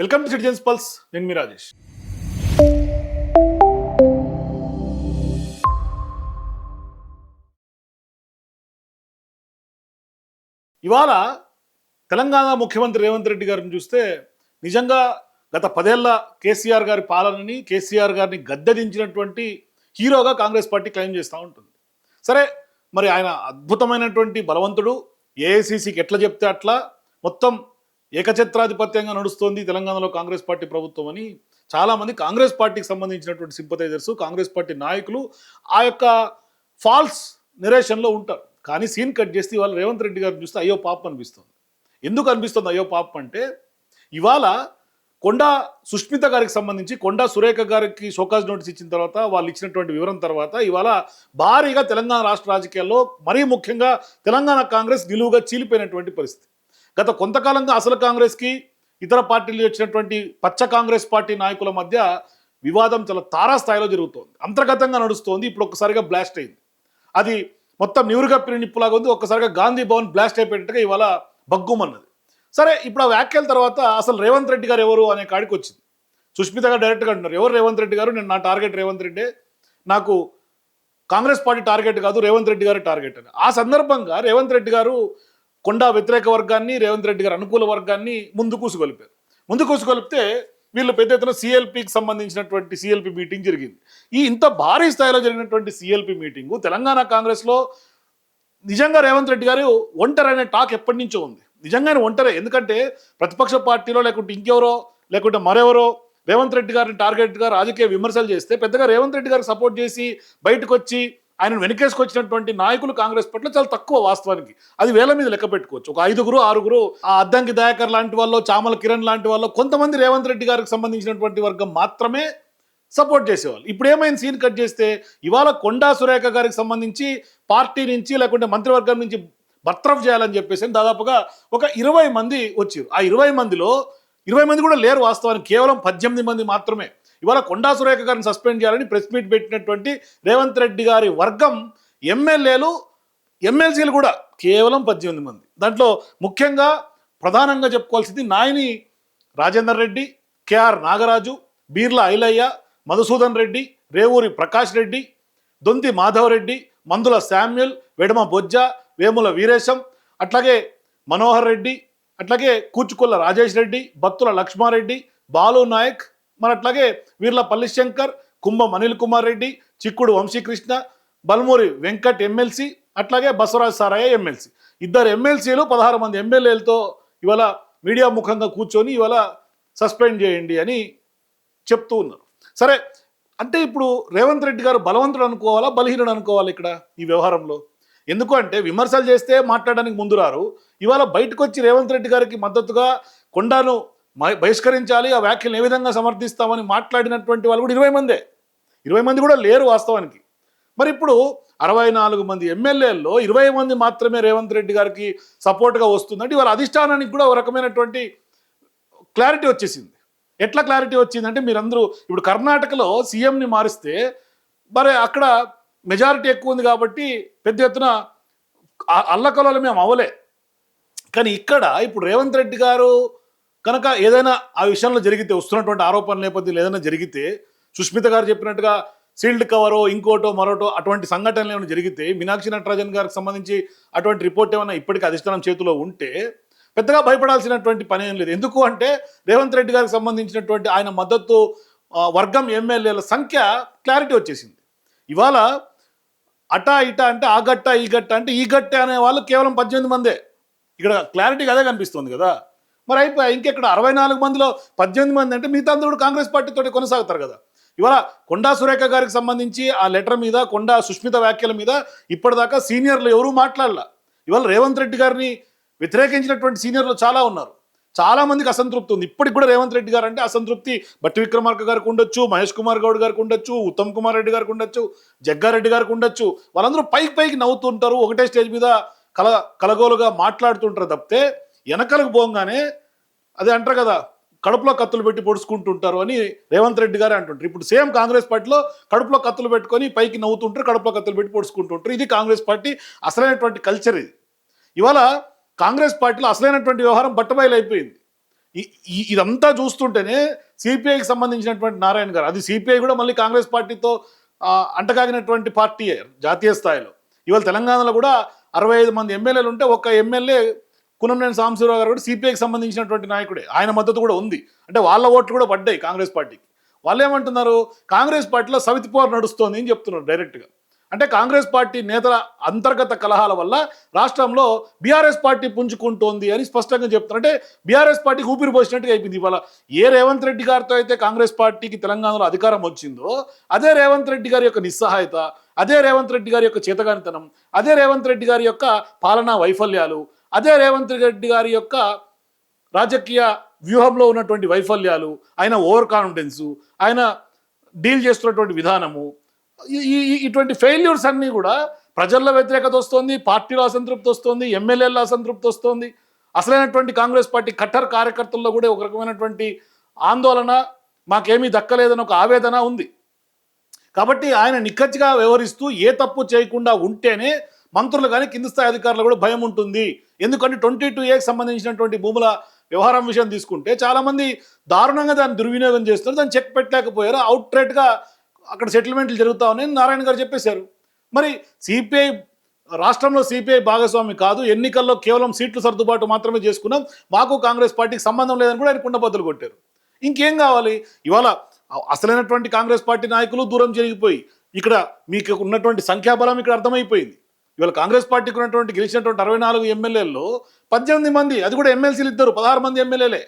Welcome to citizens pulse. నేను మీ రాజేష్. ఇవాళ తెలంగాణ ముఖ్యమంత్రి రేవంత్ రెడ్డి గారిని చూస్తే నిజంగా గత 10 ఏళ్ల కేసీఆర్ గారి పాలనని, కేసీఆర్ గారిని గద్దెదించినటువంటి హీరోగా కాంగ్రెస్ పార్టీ క్లెయిమ్ చేస్తూ ఉంటుంది. సరే, మరి ఆయన అద్భుతమైనటువంటి బలవంతుడు, ఏఐసీసీకి ఎట్లా చెప్తే అట్లా మొత్తం ఏకఛత్రాధిపత్యంగా నడుస్తోంది తెలంగాణలో కాంగ్రెస్ పార్టీ ప్రభుత్వం అని చాలామంది కాంగ్రెస్ పార్టీకి సంబంధించినటువంటి సింపథైజర్స్, కాంగ్రెస్ పార్టీ నాయకులు ఆ యొక్క ఫాల్స్ నెరేషన్లో ఉంటారు. కానీ సీన్ కట్ చేస్తే ఇవాళ రేవంత్ రెడ్డి గారిని చూస్తే అయ్యో పాపం అనిపిస్తుంది. ఎందుకు అనిపిస్తుంది అయ్యో పాపం అంటే, ఇవాళ కొండా సుష్మిత గారికి సంబంధించి కొండా సురేఖ గారికి షోకాజ్ నోటీస్ ఇచ్చిన తర్వాత, వాళ్ళు ఇచ్చినటువంటి వివరం తర్వాత ఇవాళ భారీగా తెలంగాణ రాష్ట్ర రాజకీయాల్లో మరీ ముఖ్యంగా తెలంగాణ కాంగ్రెస్ నిలువుగా చీలిపోయినటువంటి పరిస్థితి. గత కొంతకాలంగా అసలు కాంగ్రెస్కి ఇతర పార్టీలు వచ్చినటువంటి పచ్చ కాంగ్రెస్ పార్టీ నాయకుల మధ్య వివాదం చాలా తారాస్థాయిలో జరుగుతోంది, అంతర్గతంగా నడుస్తోంది. ఇప్పుడు ఒక్కసారిగా బ్లాస్ట్ అయింది. అది మొత్తం నివురుగప్పిన నిప్పులాగా ఉంది. ఒక్కసారిగా గాంధీ భవన్ బ్లాస్ట్ అయిపోయినట్టుగా ఇవాళ బగ్గుమన్నది. సరే, ఇప్పుడు ఆ వ్యాఖ్యల తర్వాత అసలు రేవంత్ రెడ్డి గారు ఎవరు అనే కాడికి వచ్చింది. సుష్మిత గారు డైరెక్ట్గా అంటున్నారు, ఎవరు రేవంత్ రెడ్డి గారు, నేను నా టార్గెట్ రేవంత్ రెడ్డే, నాకు కాంగ్రెస్ పార్టీ టార్గెట్ కాదు, రేవంత్ రెడ్డి గారు టార్గెట్ అని. ఆ సందర్భంగా రేవంత్ రెడ్డి గారు కొండా వ్యతిరేక వర్గాన్ని, రేవంత్ రెడ్డి గారు అనుకూల వర్గాన్ని ముందు కూసుకొలిపితే వీళ్ళు పెద్ద ఎత్తున సిఎల్పికి సంబంధించినటువంటి సిఎల్పి మీటింగ్ జరిగింది. ఇంత భారీ స్థాయిలో జరిగినటువంటి సిఎల్పి మీటింగు తెలంగాణ కాంగ్రెస్లో నిజంగా రేవంత్ రెడ్డి గారు ఒంటరనే టాక్ ఎప్పటి నుంచో ఉంది. నిజంగానే ఒంటరే. ఎందుకంటే ప్రతిపక్ష పార్టీలో లేకుంటే ఇంకెవరో లేకుంటే మరెవరో రేవంత్ రెడ్డి గారిని టార్గెట్గా రాజకీయ విమర్శలు చేస్తే పెద్దగా రేవంత్ రెడ్డి గారికి సపోర్ట్ చేసి బయటకు వచ్చి ఆయన వెనకేసుకొచ్చినటువంటి నాయకులు కాంగ్రెస్ పట్ల చాలా తక్కువ. వాస్తవానికి అది వేల మీద లెక్క పెట్టుకోవచ్చు. ఒక 5గురు 6గురు, ఆ అద్దంకి దయాకర్ లాంటి వాళ్ళు, చామల కిరణ్ లాంటి వాళ్ళు, కొంతమంది రేవంత్ రెడ్డి గారికి సంబంధించినటువంటి వర్గం మాత్రమే సపోర్ట్ చేసేవాళ్ళు. ఇప్పుడు ఏమైంది సీన్ కట్ చేస్తే, ఇవాళ కొండా సురేఖ గారికి సంబంధించి పార్టీ నుంచి లేకుంటే మంత్రివర్గం నుంచి బర్తరఫ్ చేయాలని చెప్పేసి దాదాపుగా ఒక 20 మంది వచ్చారు. ఆ 20 మందిలో 20 మంది కూడా లేరు. వాస్తవానికి కేవలం 18 మంది మాత్రమే. ఇవాళ కొండా సురేఖ గారిని సస్పెండ్ చేయాలని ప్రెస్ మీట్ పెట్టినటువంటి రేవంత్ రెడ్డి గారి వర్గం ఎమ్మెల్యేలు, ఎమ్మెల్సీలు కూడా కేవలం 18 మంది. దాంట్లో ముఖ్యంగా ప్రధానంగా చెప్పుకోవాల్సింది నాయని రాజేందర్ రెడ్డి, కేఆర్ నాగరాజు, బీర్ల ఐలయ్య, మధుసూదన్ రెడ్డి, రేవూరి ప్రకాష్ రెడ్డి, దొంతి మాధవ్ రెడ్డి, మందుల శామ్యుల్, వెడమ బొజ్జ, వేముల వీరేశం, అట్లాగే మనోహర్ రెడ్డి, అట్లాగే కూచుకొల్ల రాజేష్ రెడ్డి, బత్తుల లక్ష్మారెడ్డి, బాలు నాయక్, మరి అట్లాగే వీర్ల పల్లిశంకర్, కుంభం అనిల్ కుమార్ రెడ్డి, చిక్కుడు వంశీకృష్ణ, బల్మూరి వెంకట్ ఎమ్మెల్సీ, అట్లాగే బసవరాజ్ సారయ్య ఎమ్మెల్సీ. ఇద్దరు ఎమ్మెల్సీలు 16 మంది ఎమ్మెల్యేలతో ఇవాళ మీడియా ముఖంగా కూర్చొని ఇవాళ సస్పెండ్ చేయండి అని చెప్తూ ఉన్నారు. సరే, అంటే ఇప్పుడు రేవంత్ రెడ్డి గారు బలవంతుడు అనుకోవాలా, బలహీనుడు అనుకోవాలి ఇక్కడ ఈ వ్యవహారంలో? ఎందుకు అంటే విమర్శలు చేస్తే మాట్లాడడానికి ముందు రారు. ఇవాళ బయటకు వచ్చి రేవంత్ రెడ్డి గారికి మద్దతుగా కొండాను బహిష్కరించాలి, ఆ వ్యాఖ్యలు ఏ విధంగా సమర్థిస్తామని మాట్లాడినటువంటి వాళ్ళు కూడా 20 మందే. 20 మంది కూడా లేరు వాస్తవానికి. మరి ఇప్పుడు 64 మంది ఎమ్మెల్యేల్లో 20 మంది మాత్రమే రేవంత్ రెడ్డి గారికి సపోర్ట్గా వస్తుందంటే ఇవాళ అధిష్టానానికి కూడా ఒక రకమైనటువంటి క్లారిటీ వచ్చేసింది. ఎట్లా క్లారిటీ వచ్చిందంటే, మీరందరూ ఇప్పుడు కర్ణాటకలో సీఎంని మారిస్తే మరి అక్కడ మెజారిటీ ఎక్కువ ఉంది కాబట్టి పెద్ద ఎత్తున అల్లకలలో మేము అవ్వలే. కానీ ఇక్కడ ఇప్పుడు రేవంత్ రెడ్డి గారు కనుక ఏదైనా ఆ విషయంలో జరిగితే, వస్తున్నటువంటి ఆరోపణల నేపథ్యంలో ఏదైనా జరిగితే, సుష్మిత గారు చెప్పినట్టుగా సీల్డ్ కవరో ఇంకోటో మరోటో అటువంటి సంఘటనలు ఏమైనా జరిగితే, మీనాక్షి నటరాజన్ గారికి సంబంధించి అటువంటి రిపోర్ట్ ఏమైనా ఇప్పటికీ అధిష్టానం చేతిలో ఉంటే పెద్దగా భయపడాల్సినటువంటి పని ఏం లేదు. ఎందుకు అంటే రేవంత్ రెడ్డి గారికి సంబంధించినటువంటి ఆయన మద్దతు వర్గం ఎమ్మెల్యేల సంఖ్య క్లారిటీ వచ్చేసింది. ఇవాళ అటా ఇటా అంటే ఆ గట్ట ఈ గట్ట అంటే ఈ గట్ట అనే వాళ్ళు కేవలం 18 మందే. ఇక్కడ క్లారిటీగా అదే కనిపిస్తుంది కదా. మరి అయిపోయి ఇంకెక్కడ 64 మందిలో 18 మంది అంటే మిగతా అందరూ కాంగ్రెస్ పార్టీతో కొనసాగుతారు కదా. ఇవాళ కొండా సురేఖ గారికి సంబంధించి ఆ లెటర్ మీద, కొండా సుష్మిత వ్యాఖ్యల మీద ఇప్పటిదాకా సీనియర్లు ఎవరూ మాట్లాడలా. ఇవాళ రేవంత్ రెడ్డి గారిని వ్యతిరేకించినటువంటి సీనియర్లు చాలా ఉన్నారు. చాలా మందికి అసంతృప్తి ఉంది. ఇప్పటికి కూడా రేవంత్ రెడ్డి గారు అంటే అసంతృప్తి బట్టి విక్రమార్క గారికి ఉండొచ్చు, మహేష్ కుమార్ గౌడ్ గారికి ఉండొచ్చు, ఉత్తమ్ కుమార్ రెడ్డి గారికి ఉండొచ్చు, జగ్గారెడ్డి గారికి ఉండొచ్చు. వాళ్ళందరూ పైకి నవ్వుతుంటారు, ఒకటే స్టేజ్ మీద కలగోలుగా మాట్లాడుతుంటారు తప్పితే వెనకలకు పోగానే అదే అంటారు కదా, కడుపులో కత్తులు పెట్టి పొడుచుకుంటుంటారు అని రేవంత్ రెడ్డి గారే అంటుంటారు. ఇప్పుడు సేమ్ కాంగ్రెస్ పార్టీలో కడుపులో కత్తులు పెట్టుకొని పైకి నవ్వుతుంటారు, కడుపులో కత్తులు పెట్టి పొడుచుకుంటుంటారు. ఇది కాంగ్రెస్ పార్టీ అసలైనటువంటి కల్చర్. ఇది ఇవాళ కాంగ్రెస్ పార్టీలో అసలైనటువంటి వ్యవహారం బట్టబయలు అయిపోయింది. ఇదంతా చూస్తుంటేనే సిపిఐకి సంబంధించినటువంటి నారాయణ గారు, అది సిపిఐ కూడా మళ్ళీ కాంగ్రెస్ పార్టీతో అంటగాగినటువంటి పార్టీ జాతీయ స్థాయిలో. ఇవాళ తెలంగాణలో కూడా 65 మంది ఎమ్మెల్యేలు ఉంటే ఒక్క ఎమ్మెల్యే కునంనేని సాంబశివరావు గారు కూడా సిపిఐకి సంబంధించినటువంటి నాయకుడే, ఆయన మద్దతు కూడా ఉంది. అంటే వాళ్ళ ఓట్లు కూడా పడ్డాయి కాంగ్రెస్ పార్టీకి. వాళ్ళు ఏమంటున్నారు, కాంగ్రెస్ పార్టీలో సవితి పోరు నడుస్తోంది అని చెప్తున్నారు డైరెక్ట్గా. అంటే కాంగ్రెస్ పార్టీ నేతల అంతర్గత కలహాల వల్ల రాష్ట్రంలో బీఆర్ఎస్ పార్టీ పుంజుకుంటోంది అని స్పష్టంగా చెప్తున్నారు. అంటే బీఆర్ఎస్ పార్టీకి ఊపిరి పోసినట్టుగా అయిపోయింది. ఇవాళ ఏ రేవంత్ రెడ్డి గారితో అయితే కాంగ్రెస్ పార్టీకి తెలంగాణలో అధికారం వచ్చిందో, అదే రేవంత్ రెడ్డి గారి యొక్క నిస్సహాయత, అదే రేవంత్ రెడ్డి గారి యొక్క చేతగానితనం, అదే రేవంత్ రెడ్డి గారి యొక్క పాలనా వైఫల్యాలు, అదే రేవంత్ రెడ్డి గారి యొక్క రాజకీయ వ్యూహంలో ఉన్నటువంటి వైఫల్యాలు, ఆయన ఓవర్ కాన్ఫిడెన్సు, ఆయన డీల్ చేస్తున్నటువంటి విధానము, ఇటువంటి ఫెయిల్యూర్స్ అన్నీ కూడా ప్రజల్లో వ్యతిరేకత వస్తుంది, పార్టీలో అసంతృప్తి వస్తుంది, ఎమ్మెల్యేల్లో అసంతృప్తి వస్తుంది. అసలైనటువంటి కాంగ్రెస్ పార్టీ కట్టర్ కార్యకర్తల్లో కూడా ఒక రకమైనటువంటి ఆందోళన, మాకేమీ దక్కలేదని ఒక ఆవేదన ఉంది. కాబట్టి ఆయన నిక్కచ్చిగా వ్యవహరిస్తూ ఏ తప్పు చేయకుండా ఉంటేనే మంత్రులు కానీ కింది స్థాయి అధికారులు కూడా భయం ఉంటుంది. ఎందుకంటే 22A సంబంధించినటువంటి భూముల వ్యవహారం విషయం తీసుకుంటే చాలామంది దారుణంగా దాన్ని దుర్వినియోగం చేస్తున్నారు, దాన్ని చెక్ పెట్టలేకపోయారు, అవుట్రేట్గా అక్కడ సెటిల్మెంట్లు జరుగుతా ఉన్నాయని నారాయణ గారు చెప్పేశారు. మరి సిపిఐ రాష్ట్రంలో సిపిఐ భాగస్వామి కాదు, ఎన్నికల్లో కేవలం సీట్లు సర్దుబాటు మాత్రమే చేసుకున్నాం, మాకు కాంగ్రెస్ పార్టీకి సంబంధం లేదని కూడా ఆయన కుండబద్దలు కొట్టారు. ఇంకేం కావాలి? ఇవాళ అసలైనటువంటి కాంగ్రెస్ పార్టీ నాయకులు దూరం జరిగిపోయి ఇక్కడ మీకు ఉన్నటువంటి సంఖ్యాబలం ఇక్కడ అర్థమైపోయింది. ఇవాళ కాంగ్రెస్ పార్టీకి ఉన్నటువంటి గెలిచినటువంటి 64 ఎమ్మెల్యేల్లో 18 మంది, అది కూడా ఎమ్మెల్సీలు ఇద్దరు, 16 మంది ఎమ్మెల్యేలే.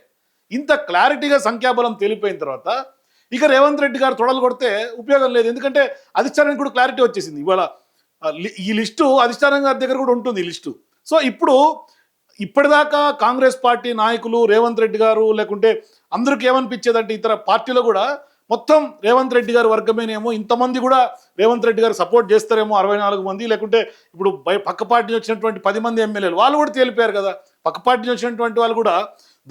ఇంత క్లారిటీగా సంఖ్యాబలం తేలిపోయిన తర్వాత ఇక రేవంత్ రెడ్డి గారు తొడలు కొడితే ఉపయోగం లేదు. ఎందుకంటే అధిష్టానానికి కూడా క్లారిటీ వచ్చేసింది. ఇవాళ ఈ లిస్టు అధిష్టానం గారి దగ్గర కూడా ఉంటుంది ఈ లిస్టు. సో ఇప్పటిదాకా కాంగ్రెస్ పార్టీ నాయకులు, రేవంత్ రెడ్డి గారు, లేకుంటే అందరికి ఏమనిపించేదంటే ఇతర పార్టీలో కూడా మొత్తం రేవంత్ రెడ్డి గారి వర్గమేనేమో, ఇంతమంది కూడా రేవంత్ రెడ్డి గారు సపోర్ట్ చేస్తారేమో 64 మంది, లేకుంటే ఇప్పుడు పక్క పార్టీ వచ్చినటువంటి 10 మంది ఎమ్మెల్యేలు వాళ్ళు కూడా తేలిపోయారు కదా. పక్క పార్టీ వచ్చినటువంటి వాళ్ళు కూడా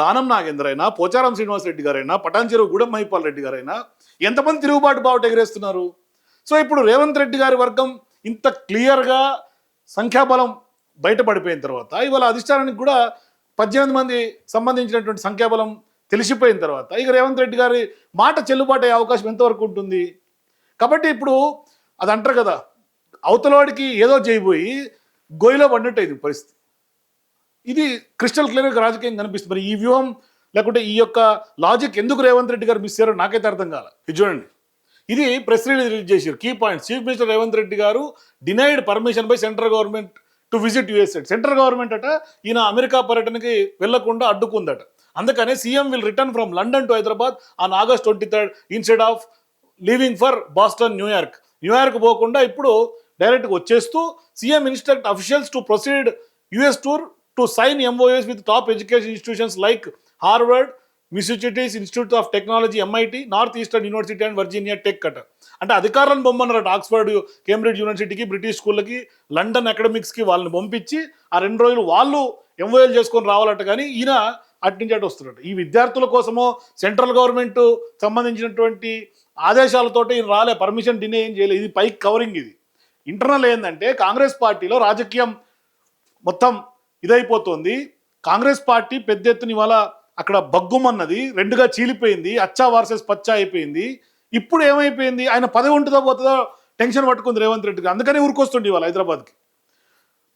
దానం నాగేంద్ర అయినా, పోచారం శ్రీనివాసరెడ్డి గారైనా, పటాన్చెరువు గూడెం మహిపాల్ రెడ్డి గారైనా ఎంతమంది తిరుగుబాటు బావుట ఎగరేస్తున్నారు. సో ఇప్పుడు రేవంత్ రెడ్డి గారి వర్గం ఇంత క్లియర్గా సంఖ్యాబలం బయటపడిపోయిన తర్వాత ఇవాళ అధిష్టానానికి కూడా 18 మంది సంబంధించినటువంటి సంఖ్యాబలం తెలిసిపోయిన తర్వాత ఇక రేవంత్ రెడ్డి గారి మాట చెల్లుబాటు అయ్యే అవకాశం ఎంతవరకు ఉంటుంది. కాబట్టి ఇప్పుడు అది అంటారు కదా, అవతలవాడికి ఏదో చేయబోయి గొయ్యిలో పడినట్టు అయింది పరిస్థితి. ఇది క్రిస్టల్ క్లియర్గా రాజకీయం కనిపిస్తుంది. మరి ఈ వ్యూహం లేకుంటే ఈ యొక్క లాజిక్ ఎందుకు రేవంత్ రెడ్డి గారు మిస్ అయ్యారో నాకైతే అర్థం కాల. ఇది చూడండి, ఇది ప్రెస్ రిలీజ్ చేశారు. Key points: chief minister Revanth Reddy garu denied permission by central government to visit US. Central government అట ఈయన అమెరికా పర్యటనకి వెళ్లకుండా అడ్డుకుందట. అందుకనే CM will return from London to Hyderabad on August 23rd instead of leaving for Boston, New York. New York పోకుండా ఇప్పుడు డైరెక్ట్గా వచ్చేస్తూ CM instruct officials to proceed US tour to sign MOUs with top education institutions like Harvard, Massachusetts institute of technology, MIT, north eastern university and Virginia tech అట. అంటే అధికారులను బొమ్మన్నారట Oxford, Cambridge యూనివర్సిటీకి, British స్కూళ్ళకి, London అకాడమిక్స్కి వాళ్ళని పంపించి ఆ 2 రోజులు వాళ్ళు MOUలు చేసుకొని రావాలట. కానీ ఈయన అటు నుంచి అటు వస్తున్నట్టు. ఈ విద్యార్థుల కోసమో సెంట్రల్ గవర్నమెంట్ సంబంధించినటువంటి ఆదేశాలతోటి ఈయన రాలే, పర్మిషన్ డినే ఏం చేయలేదు. ఇది పైకి కవరింగ్. ఇది ఇంటర్నల్ ఏంటంటే కాంగ్రెస్ పార్టీలో రాజకీయం మొత్తం ఇదైపోతుంది. కాంగ్రెస్ పార్టీ పెద్ద ఎత్తున ఇవాళ అక్కడ బగ్గుమన్నది, 2గా చీలిపోయింది, అచ్చా వర్సెస్ పచ్చా అయిపోయింది. ఇప్పుడు ఏమైపోయింది, ఆయన పదవి ఉంటుందో పోతుందో టెన్షన్ పట్టుకుంది రేవంత్ రెడ్డికి. అందుకని ఊరుకొస్తుండే ఇవాళ హైదరాబాద్కి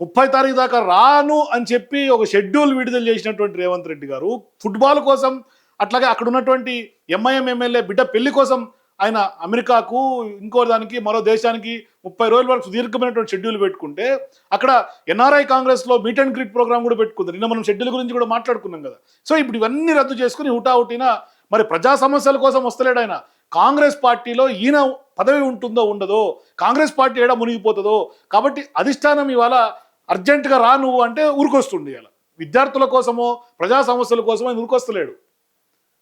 30 తారీఖు దాకా రాను అని చెప్పి ఒక షెడ్యూల్ విడుదల చేసినటువంటి రేవంత్ రెడ్డి గారు ఫుట్బాల్ కోసం, అట్లాగే అక్కడ ఉన్నటువంటి MIM ఎమ్మెల్యే బిడ్డ పెళ్లి కోసం ఆయన అమెరికాకు, ఇంకో దానికి, మరో దేశానికి 30 రోజుల వరకు సుదీర్ఘమైనటువంటి షెడ్యూల్ పెట్టుకుంటే అక్కడ NRI కాంగ్రెస్లో మీట్ అండ్ గ్రీట్ ప్రోగ్రామ్ కూడా పెట్టుకుంది. నిన్న మనం షెడ్యూల్ గురించి కూడా మాట్లాడుకున్నాం కదా. సో ఇప్పుడు ఇవన్నీ రద్దు చేసుకుని హుటాహుటిన మరి ప్రజా సమస్యల కోసం వస్తలేడు ఆయన. కాంగ్రెస్ పార్టీలో ఈయన పదవి ఉంటుందో ఉండదో, కాంగ్రెస్ పార్టీ ఏడా మునిగిపోతుందో. కాబట్టి అధిష్టానం ఇవాళ అర్జెంటుగా రా నువ్వు అంటే ఊరికొస్తుండే. ఇలా విద్యార్థుల కోసమో ప్రజా సమస్యల కోసమో ఆయన ఊరికొస్తలేడు.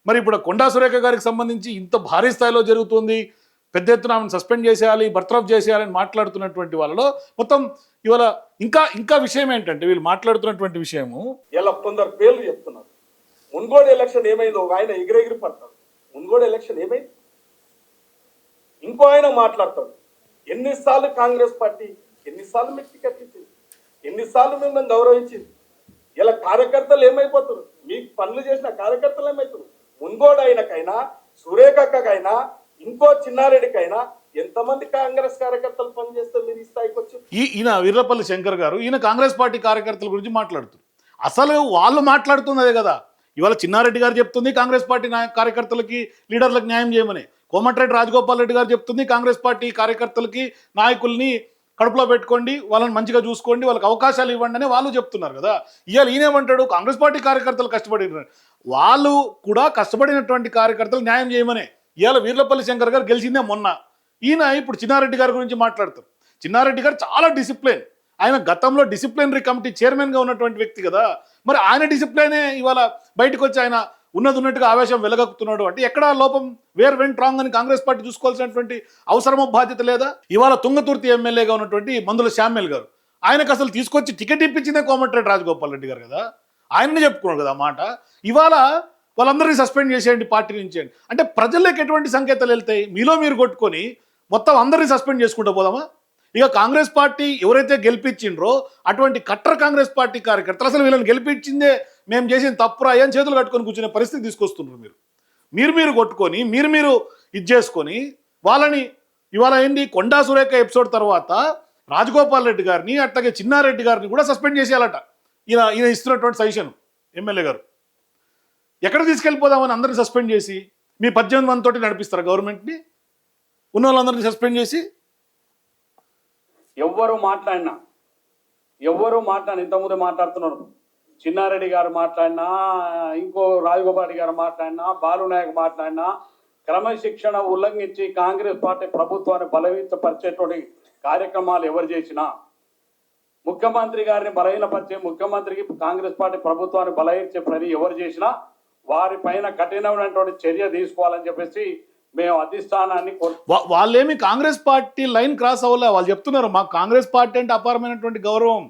మరి ఇప్పుడు కొండా సురేఖ గారికి సంబంధించి ఇంత భారీ స్థాయిలో జరుగుతుంది, పెద్ద ఎత్తున ఆమెను సస్పెండ్ చేసేయాలి, బర్తరఫ్ చేసేయాలని మాట్లాడుతున్నటువంటి వాళ్ళలో మొత్తం ఇవాళ ఇంకా విషయం ఏంటంటే వీళ్ళు మాట్లాడుతున్నటువంటి విషయము, ఇలా కొందరు పేర్లు చెప్తున్నారు. మున్గోడు ఎలక్షన్ ఏమైందో ఒక ఆయన ఎగిరెగిరి పడతాడు. మున్గోడు ఎలక్షన్ ఏమైంది? ఇంకో ఆయన మాట్లాడతాడు. ఎన్నిసార్లు కాంగ్రెస్ పార్టీ ఎన్నిసార్లు మీకు టికెట్ ఇచ్చింది, ఎన్నిసార్లు మిమ్మల్ని గౌరవించింది. ఇలా కార్యకర్తలు ఏమైపోతారు? మీకు పనులు చేసిన కార్యకర్తలు ఏమవుతారు? మున్గోడు అయినకైనా, సురేఖకైనా, ఇంకో చిన్నారెడ్డికైనా ఎంతమంది కాంగ్రెస్ కార్యకర్తలు పనిచేస్తే మీరు ఈ స్థాయికి వచ్చి? ఈయన వీర్లపల్లి శంకర్ గారు ఈయన కాంగ్రెస్ పార్టీ కార్యకర్తల గురించి మాట్లాడుతున్నారు. అసలు వాళ్ళు మాట్లాడుతున్నదే కదా. ఇవాళ చిన్నారెడ్డి గారు చెప్తుంది కాంగ్రెస్ పార్టీ కార్యకర్తలకి లీడర్లకు న్యాయం చేయమని. కోమటిరెడ్డి రాజగోపాల్ రెడ్డి గారు చెప్తుంది కాంగ్రెస్ పార్టీ కార్యకర్తలకి నాయకుల్ని కడుపులో పెట్టుకోండి, వాళ్ళని మంచిగా చూసుకోండి, వాళ్ళకి అవకాశాలు ఇవ్వండి అని వాళ్ళు చెప్తున్నారు కదా. ఇవాళ ఈయనేమంటాడు కాంగ్రెస్ పార్టీ కార్యకర్తలు కష్టపడినారు, వాళ్ళు కూడా కష్టపడినటువంటి కార్యకర్తలు న్యాయం చేయమనే. ఇవాళ వీర్లపల్లి శంకర్ గారు గెలిచిందే మొన్న. ఈయన ఇప్పుడు చిన్నారెడ్డి గారి గురించి మాట్లాడతారు. చిన్నారెడ్డి గారు చాలా డిసిప్లిన్, ఆయన గతంలో డిసిప్లినరీ కమిటీ చైర్మన్గా ఉన్నటువంటి వ్యక్తి కదా. మరి ఆయన డిసిప్లినే ఇవాళ బయటకు వచ్చి ఆయన ఉన్నట్టుగా ఆవేశం వెలగక్కుతున్నాడు అంటే ఎక్కడ లోపం, వేర్ వెంట్ రాంగ్ అని కాంగ్రెస్ పార్టీ చూసుకోవాల్సినటువంటి అవసరమో బాధ్యత లేదా? ఇవాళ తుంగతుర్తి ఎమ్మెల్యేగా ఉన్నటువంటి మందుల శామ్యుల్ గారు, ఆయనకు అసలు తీసుకొచ్చి టికెట్ ఇప్పించిందే కోమటిరెడ్డి రాజగోపాల్ రెడ్డి గారు కదా. ఆయననే చెప్పుకున్నాడు కదా మాట. ఇవాళ వాళ్ళందరినీ సస్పెండ్ చేసేయండి, పార్టీ నుంచి అంటే ప్రజల్లోకి ఎటువంటి సంకేతాలు వెళ్తాయి? మీలో మీరు కొట్టుకొని మొత్తం అందరినీ సస్పెండ్ చేసుకుంటూ పోదామా? ఇక కాంగ్రెస్ పార్టీ ఎవరైతే గెలిపించిండ్రో అటువంటి కట్టర్ కాంగ్రెస్ పార్టీ కార్యకర్తలు అసలు వీళ్ళని గెలిపించిందే మేము చేసిన తప్పురా అని చేతులు కట్టుకొని కూర్చునే పరిస్థితి తీసుకొస్తున్నారు. మీరు కొట్టుకొని మీరు ఇది చేసుకొని వాళ్ళని ఇవాళ ఏంటి కొండా సురేఖ ఎపిసోడ్ తర్వాత రాజగోపాల్ రెడ్డి గారిని అట్లాగే చిన్నారెడ్డి గారిని కూడా సస్పెండ్ చేసేయాలట. ఈయన ఇస్తున్నటువంటి సజెషన్ ఎమ్మెల్యే గారు. ఎక్కడ తీసుకెళ్ళిపోదామని అందరిని సస్పెండ్ చేసి మీ 18 మందితోటి నడిపిస్తారు గవర్నమెంట్ని, ఉన్న వాళ్ళందరినీ సస్పెండ్ చేసి. ఎవ్వరు మాట్లాడినా ఇంతకుముందు మాట్లాడుతున్నారు, చిన్నారెడ్డి గారు మాట్లాడినా, ఇంకో రాజగోపాల్ గారు మాట్లాడినా, బాలునాయక్ మాట్లాడినా, క్రమశిక్షణ ఉల్లంఘించి కాంగ్రెస్ పార్టీ ప్రభుత్వాన్ని బలహీనపరిచేటువంటి కార్యక్రమాలు ఎవరు చేసినా, ముఖ్యమంత్రి గారిని బలహీనపరిచే, ముఖ్యమంత్రికి కాంగ్రెస్ పార్టీ ప్రభుత్వాన్ని బలహీనపరిచే పని ఎవరు చేసినా వారిపైన కఠినమైనటువంటి చర్య తీసుకోవాలని చెప్పేసి మేము అధిష్టానాన్ని వాళ్ళేమి కాంగ్రెస్ పార్టీ లైన్ క్రాస్ అవ్వలే. వాళ్ళు చెప్తున్నారు మాకు కాంగ్రెస్ పార్టీ అంటే అపారమైనటువంటి గౌరవం,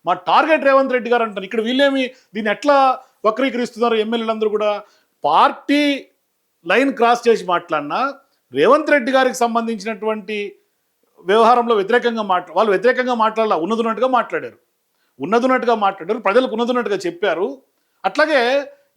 మా టార్గెట్ రేవంత్ రెడ్డి గారు అంటారు. ఇక్కడ వీళ్ళేమి దీన్ని ఎట్లా వక్రీకరిస్తున్నారు? ఎమ్మెల్యేలందరూ కూడా పార్టీ లైన్ క్రాస్ చేసి మాట్లాడినా రేవంత్ రెడ్డి గారికి సంబంధించినటువంటి వ్యవహారంలో వాళ్ళు వ్యతిరేకంగా మాట్లాడాల, ఉన్నదున్నట్టుగా మాట్లాడారు, ప్రజలకు ఉన్నదున్నట్టుగా చెప్పారు. అట్లాగే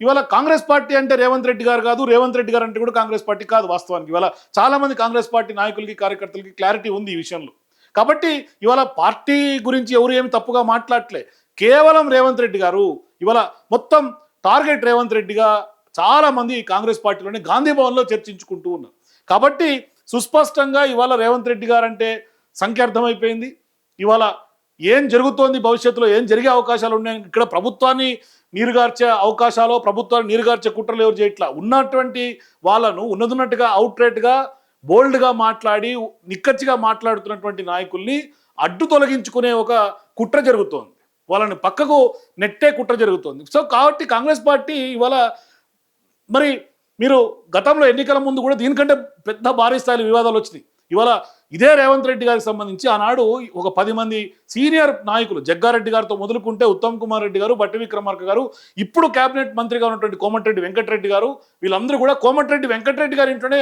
ఇవాళ కాంగ్రెస్ పార్టీ అంటే రేవంత్ రెడ్డి గారు కాదు, రేవంత్ రెడ్డి గారు అంటే కూడా కాంగ్రెస్ పార్టీ కాదు. వాస్తవానికి ఇవాళ చాలా మంది కాంగ్రెస్ పార్టీ నాయకులకి కార్యకర్తలకి క్లారిటీ ఉంది ఈ విషయంలో. కాబట్టి ఇవాళ పార్టీ గురించి ఎవరు ఏమి తప్పుగా మాట్లాడలే, కేవలం రేవంత్ రెడ్డి గారు ఇవాళ మొత్తం టార్గెట్ రేవంత్ రెడ్డిగా చాలా మంది కాంగ్రెస్ పార్టీలోనే గాంధీ భవన్లో చర్చించుకుంటూ ఉన్నారు. కాబట్టి సుస్పష్టంగా ఇవాళ రేవంత్ రెడ్డి గారు అంటే సంఖ్య అర్థమైపోయింది. ఇవాళ ఏం జరుగుతోంది, భవిష్యత్తులో ఏం జరిగే అవకాశాలు ఉన్నాయి, ఇక్కడ ప్రభుత్వాన్ని నీరుగార్చే అవకాశాలు, ప్రభుత్వాన్ని నీరుగార్చే కుట్రలు ఎవరు చేయట్లా. ఉన్నటువంటి వాళ్ళను ఉన్నట్టుగా అవుట్రేట్గా బోల్డ్గా మాట్లాడి నిక్కచ్చిగా మాట్లాడుతున్నటువంటి నాయకుల్ని అడ్డు తొలగించుకునే ఒక కుట్ర జరుగుతోంది, వాళ్ళని పక్కకు నెట్టే కుట్ర జరుగుతోంది. సో కాబట్టి కాంగ్రెస్ పార్టీ ఇవాళ మరి మీరు గతంలో ఎన్నికల ముందు కూడా దీనికంటే పెద్ద భారీ స్థాయిలో వివాదాలు వచ్చినాయి. ఇవాళ ఇదే రేవంత్ రెడ్డి గారికి సంబంధించి ఆనాడు ఒక 10 మంది సీనియర్ నాయకులు, జగ్గారెడ్డి గారితో మొదలుకుంటే ఉత్తమ్ కుమార్ రెడ్డి గారు, బట్టి విక్రమార్క గారు, ఇప్పుడు కేబినెట్ మంత్రిగా ఉన్నటువంటి కోమటిరెడ్డి వెంకటరెడ్డి గారు, వీళ్ళందరూ కూడా కోమటిరెడ్డి వెంకటరెడ్డి గారి ఇంట్లోనే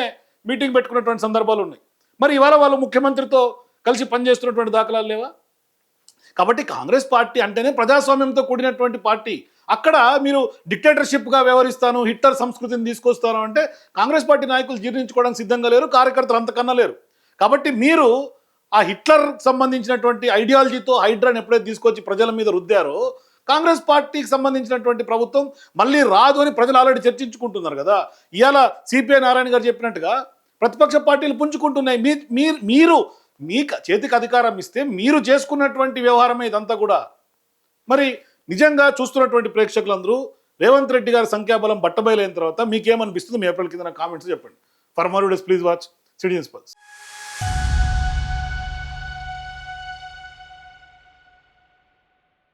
మీటింగ్ పెట్టుకున్నటువంటి సందర్భాలు ఉన్నాయి. మరి ఇవాళ వాళ్ళు ముఖ్యమంత్రితో కలిసి పనిచేస్తున్నటువంటి దాఖలాలు లేవా? కాబట్టి కాంగ్రెస్ పార్టీ అంటేనే ప్రజాస్వామ్యంతో కూడినటువంటి పార్టీ. అక్కడ మీరు డిక్టేటర్షిప్గా వ్యవహరిస్తాను, హిట్లర్ సంస్కృతిని తీసుకొస్తాను అంటే కాంగ్రెస్ పార్టీ నాయకులు జీర్ణించుకోవడానికి సిద్ధంగా లేరు, కార్యకర్తలు అంతకన్నా లేరు. కాబట్టి మీరు ఆ హిట్లర్ సంబంధించినటువంటి ఐడియాలజీతో హైడ్రాని ఎప్పుడైతే తీసుకొచ్చి ప్రజల మీద రుద్దారో, కాంగ్రెస్ పార్టీకి సంబంధించినటువంటి ప్రభుత్వం మళ్ళీ రాదు అని ప్రజలు ఆల్రెడీ చర్చించుకుంటున్నారు కదా. ఇవాళ సిపిఐ నారాయణ గారు చెప్పినట్టుగా ప్రతిపక్ష పార్టీలు పుంజుకుంటున్నాయి. మీరు మీ చేతికి అధికారం ఇస్తే మీరు చేసుకున్నటువంటి వ్యవహారమే ఇదంతా కూడా. మరి నిజంగా చూస్తున్నటువంటి ప్రేక్షకులందరూ రేవంత్ రెడ్డి గారి సంఖ్యాబలం బట్టబయలైన తర్వాత మీకేమనిపిస్తుంది? మీ ఏప్రిల్ కింద కామెంట్స్ చెప్పండి. For more videos please watch citizens pulse.